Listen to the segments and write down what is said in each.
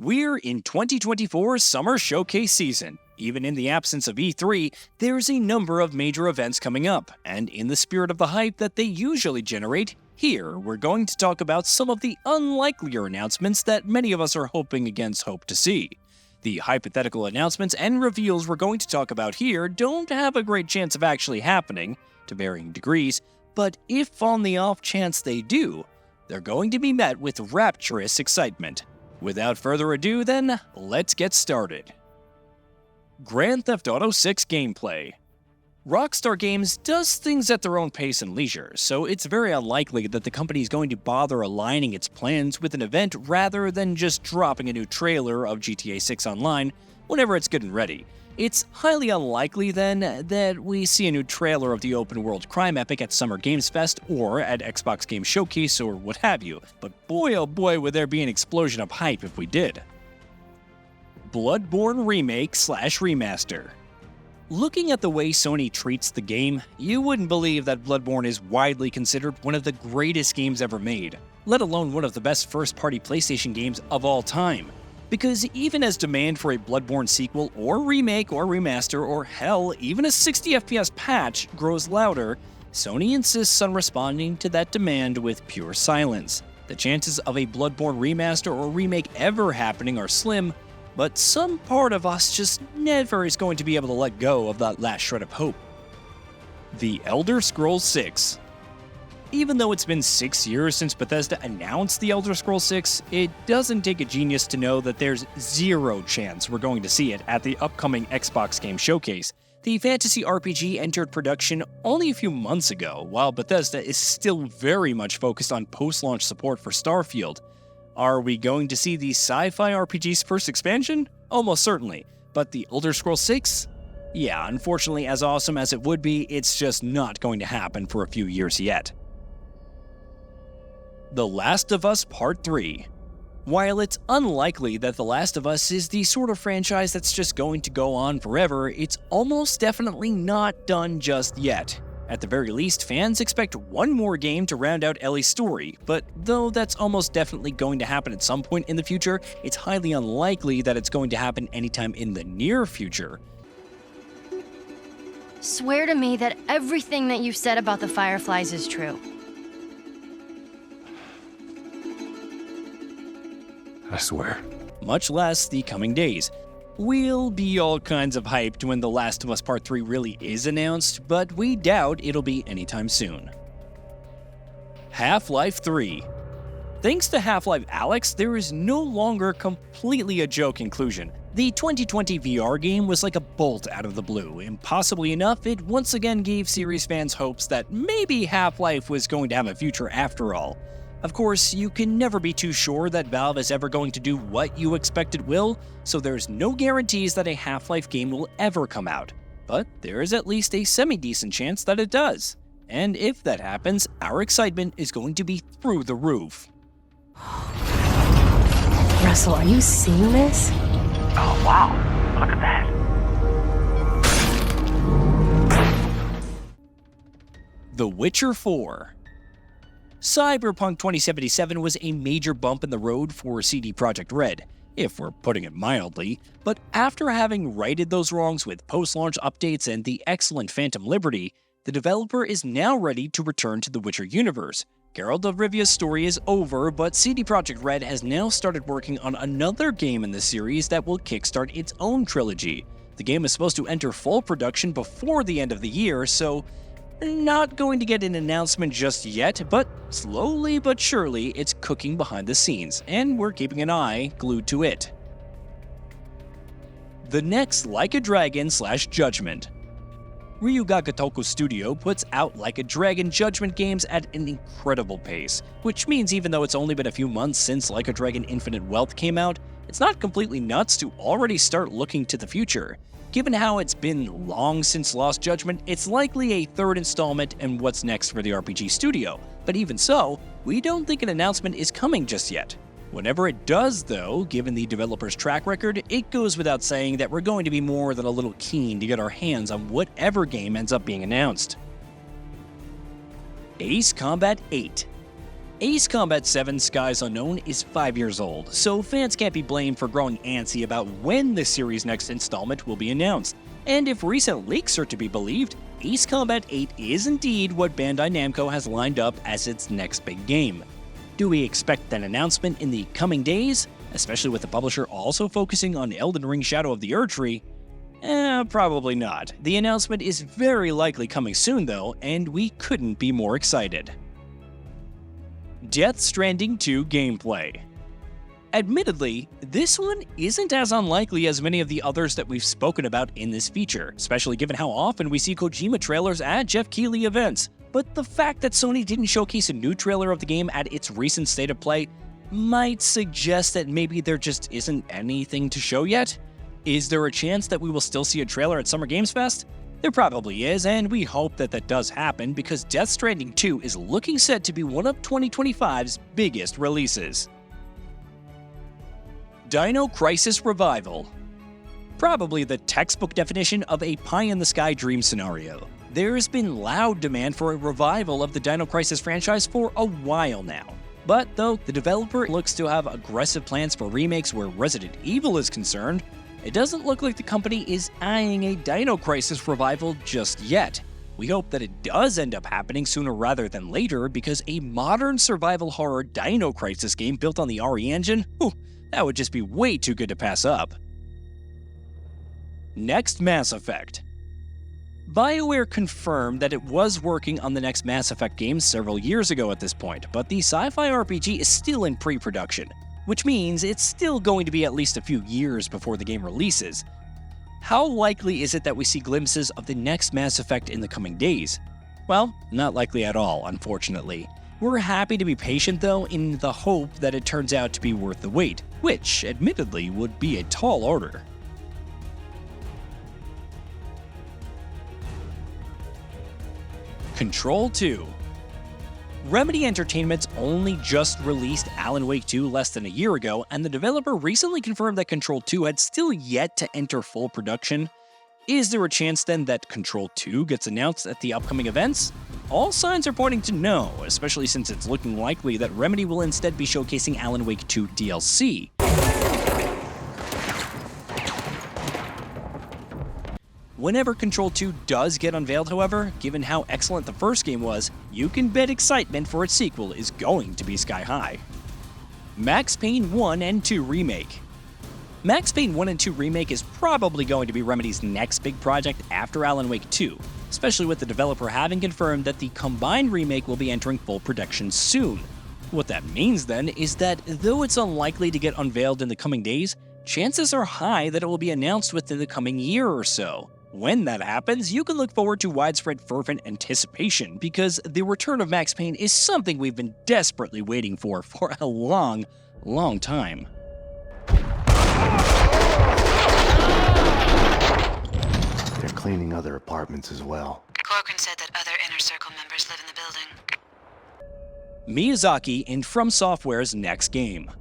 We're in 2024 Summer Showcase season. Even in the absence of E3, there's a number of major events coming up, and in the spirit of the hype that they usually generate, here we're going to talk about some of the unlikelier announcements that many of us are hoping against hope to see. The hypothetical announcements and reveals we're going to talk about here don't have a great chance of actually happening, to varying degrees, but if on the off chance they do, they're going to be met with rapturous excitement. Without further ado then, let's get started. Grand Theft Auto 6 gameplay. Rockstar Games does things at their own pace and leisure, so it's very unlikely that the company is going to bother aligning its plans with an event rather than just dropping a new trailer of GTA 6 online whenever it's good and ready. It's highly unlikely then that we see a new trailer of the open world crime epic at Summer Games Fest or at Xbox Game Showcase or what have you, but boy oh boy would there be an explosion of hype if we did. Bloodborne remake/remaster. Looking at the way Sony treats the game, you wouldn't believe that Bloodborne is widely considered one of the greatest games ever made, let alone one of the best first-party PlayStation games of all time. Because even as demand for a Bloodborne sequel or remake or remaster or hell, even a 60 FPS patch grows louder, Sony insists on responding to that demand with pure silence. The chances of a Bloodborne remaster or remake ever happening are slim, but some part of us just never is going to be able to let go of that last shred of hope. The Elder Scrolls 6. Even though it's been 6 years since Bethesda announced The Elder Scrolls 6, it doesn't take a genius to know that there's zero chance we're going to see it at the upcoming Xbox Game Showcase. The fantasy RPG entered production only a few months ago, while Bethesda is still very much focused on post-launch support for Starfield. Are we going to see the sci-fi RPG's first expansion? Almost certainly. But The Elder Scrolls 6? Yeah, unfortunately, as awesome as it would be, it's just not going to happen for a few years yet. The Last of Us Part 3. While it's unlikely that The Last of Us is the sort of franchise that's just going to go on forever, it's almost definitely not done just yet. At the very least, fans expect one more game to round out Ellie's story, but though that's almost definitely going to happen at some point in the future, it's highly unlikely that it's going to happen anytime in the near future. Swear to me that everything that you've said about the Fireflies is true. I swear. Much less the coming days. We'll be all kinds of hyped when The Last of Us Part 3 really is announced, but we doubt it'll be anytime soon. Half-Life 3. Thanks to Half-Life Alyx, there is no longer completely a joke inclusion. The 2020 VR game was like a bolt out of the blue. Impossibly enough, it once again gave series fans hopes that maybe Half-Life was going to have a future after all. Of course, you can never be too sure that Valve is ever going to do what you expect it will, so there's no guarantees that a Half-Life game will ever come out. But there is at least a semi-decent chance that it does. And if that happens, our excitement is going to be through the roof. Russell, are you seeing this? Oh, wow. Look at that. The Witcher 4. Cyberpunk 2077 was a major bump in the road for CD Projekt Red, if we're putting it mildly, but after having righted those wrongs with post-launch updates and the excellent Phantom Liberty, the developer is now ready to return to the Witcher universe. Geralt of Rivia's story is over, but CD Projekt Red has now started working on another game in the series that will kickstart its own trilogy. The game is supposed to enter full production before the end of the year, so not going to get an announcement just yet, but slowly but surely it's cooking behind the scenes, and we're keeping an eye glued to it. The next Like a Dragon / Judgment. Ryuga Gotoku Studio puts out Like a Dragon Judgment games at an incredible pace, which means even though it's only been a few months since Like a Dragon Infinite Wealth came out, it's not completely nuts to already start looking to the future. Given how it's been long since Lost Judgment, it's likely a third installment and what's next for the RPG studio, but even so, we don't think an announcement is coming just yet. Whenever it does though, given the developer's track record, it goes without saying that we're going to be more than a little keen to get our hands on whatever game ends up being announced. Ace Combat 8. Ace Combat 7 Skies Unknown is 5 years old, so fans can't be blamed for growing antsy about when the series' next installment will be announced. And if recent leaks are to be believed, Ace Combat 8 is indeed what Bandai Namco has lined up as its next big game. Do we expect an announcement in the coming days, especially with the publisher also focusing on Elden Ring Shadow of the Erdtree? Probably not. The announcement is very likely coming soon though, and we couldn't be more excited. Death Stranding 2 gameplay. Admittedly, this one isn't as unlikely as many of the others that we've spoken about in this feature, especially given how often we see Kojima trailers at Jeff Keighley events. But the fact that Sony didn't showcase a new trailer of the game at its recent State of Play might suggest that maybe there just isn't anything to show yet. Is there a chance that we will still see a trailer at Summer Games Fest? There probably is, and we hope that that does happen because Death Stranding 2 is looking set to be one of 2025's biggest releases. Dino Crisis Revival. Probably the textbook definition of a pie-in-the-sky dream scenario. There's been loud demand for a revival of the Dino Crisis franchise for a while now. But though the developer looks to have aggressive plans for remakes where Resident Evil is concerned, it doesn't look like the company is eyeing a Dino Crisis revival just yet. We hope that it does end up happening sooner rather than later because a modern survival horror Dino Crisis game built on the RE engine, that would just be way too good to pass up. Next Mass Effect. BioWare confirmed that it was working on the next Mass Effect game several years ago at this point, but the sci-fi RPG is still in pre-production, which means it's still going to be at least a few years before the game releases. How likely is it that we see glimpses of the next Mass Effect in the coming days? Well, not likely at all, unfortunately. We're happy to be patient though, in the hope that it turns out to be worth the wait, which, admittedly, would be a tall order. Control 2. Remedy Entertainment's only just released Alan Wake 2 less than a year ago, and the developer recently confirmed that Control 2 had still yet to enter full production. Is there a chance then that Control 2 gets announced at the upcoming events? All signs are pointing to no, especially since it's looking likely that Remedy will instead be showcasing Alan Wake 2 DLC. Whenever Control 2 does get unveiled, however, given how excellent the first game was, you can bet excitement for its sequel is going to be sky high. Max Payne 1 and 2 Remake. Max Payne 1 and 2 Remake is probably going to be Remedy's next big project after Alan Wake 2, especially with the developer having confirmed that the combined remake will be entering full production soon. What that means then is that though it's unlikely to get unveiled in the coming days, chances are high that it will be announced within the coming year or so. When that happens, you can look forward to widespread fervent anticipation because the return of Max Payne is something we've been desperately waiting for a long, long time. They're cleaning other apartments as well. Corcoran said that other Inner Circle members live in the building. Miyazaki in FromSoftware's next game.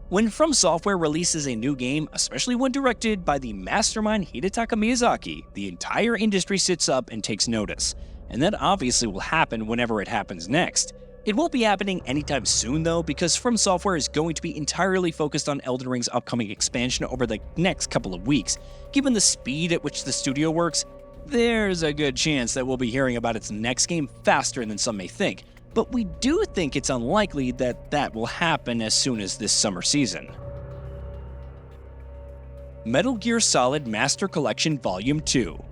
When FromSoftware releases a new game, especially one directed by the mastermind Hidetaka Miyazaki, the entire industry sits up and takes notice. And that obviously will happen whenever it happens next. It won't be happening anytime soon though, because FromSoftware is going to be entirely focused on Elden Ring's upcoming expansion over the next couple of weeks. Given the speed at which the studio works, there's a good chance that we'll be hearing about its next game faster than some may think. But we do think it's unlikely that that will happen as soon as this summer season. Metal Gear Solid Master Collection Volume 2.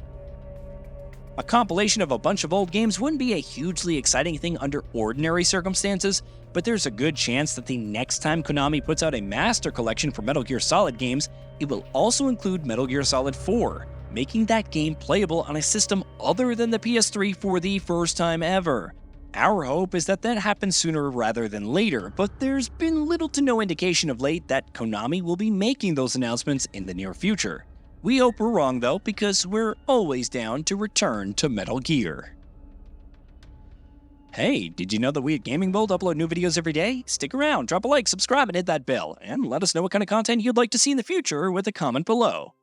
A compilation of a bunch of old games wouldn't be a hugely exciting thing under ordinary circumstances, but there's a good chance that the next time Konami puts out a Master Collection for Metal Gear Solid games, it will also include Metal Gear Solid 4, making that game playable on a system other than the PS3 for the first time ever. Our hope is that that happens sooner rather than later, but there's been little to no indication of late that Konami will be making those announcements in the near future. We hope we're wrong though, because we're always down to return to Metal Gear. Hey, did you know that we at GamingBolt upload new videos every day? Stick around, drop a like, subscribe, and hit that bell, and let us know what kind of content you'd like to see in the future with a comment below.